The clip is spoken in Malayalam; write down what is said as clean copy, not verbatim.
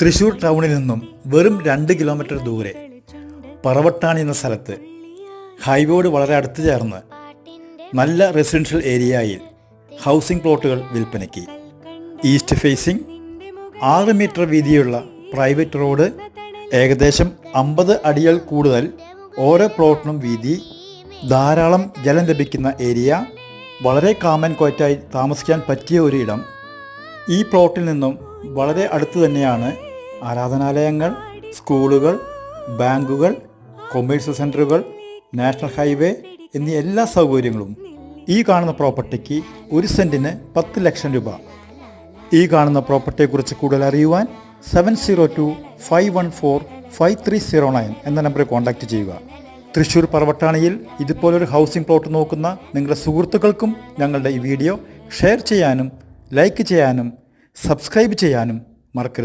തൃശ്ശൂർ ടൗണിൽ നിന്നും വെറും 2 കിലോമീറ്റർ ദൂരെ പറവട്ടാണി എന്ന സ്ഥലത്ത് ഹൈവേയോട് വളരെ അടുത്ത് ചേർന്ന് നല്ല റെസിഡൻഷ്യൽ ഏരിയയിൽ ഹൗസിംഗ് പ്ലോട്ടുകൾ വിൽപ്പനയ്ക്ക്. ഈസ്റ്റ് ഫേസിംഗ് 6 മീറ്റർ വീതിയുള്ള പ്രൈവറ്റ് റോഡ്, ഏകദേശം 50 അടികൾ കൂടുതൽ ഓരോ പ്ലോട്ടിനും വീതി, ധാരാളം ജലം ലഭിക്കുന്ന ഏരിയ, വളരെ കാമൻ ക്വയറ്റായി താമസിക്കാൻ പറ്റിയ ഒരു ഇടം. ഈ പ്ലോട്ടിൽ നിന്നും വളരെ അടുത്ത് തന്നെയാണ് ആരാധനാലയങ്ങൾ, സ്കൂളുകൾ, ബാങ്കുകൾ, കൊമേഴ്സ്യൽ സെൻ്ററുകൾ, നാഷണൽ ഹൈവേ എന്നീ എല്ലാ സൗകര്യങ്ങളും. ഈ കാണുന്ന പ്രോപ്പർട്ടിക്ക് 1 സെൻറ്റിന് 10 ലക്ഷം രൂപ. ഈ കാണുന്ന പ്രോപ്പർട്ടിയെക്കുറിച്ച് കൂടുതൽ അറിയുവാൻ 7025145309 എന്ന നമ്പറിൽ കോൺടാക്റ്റ് ചെയ്യുക. തൃശ്ശൂർ പറവട്ടാണിയിൽ ഇതുപോലൊരു ഹൗസിംഗ് പ്ലോട്ട് നോക്കുന്ന നിങ്ങളുടെ സുഹൃത്തുക്കൾക്കും ഞങ്ങളുടെ ഈ വീഡിയോ ഷെയർ ചെയ്യാനും ലൈക്ക് ചെയ്യാനും സബ്സ്ക്രൈബ് ചെയ്യാനും മറക്കരുത്.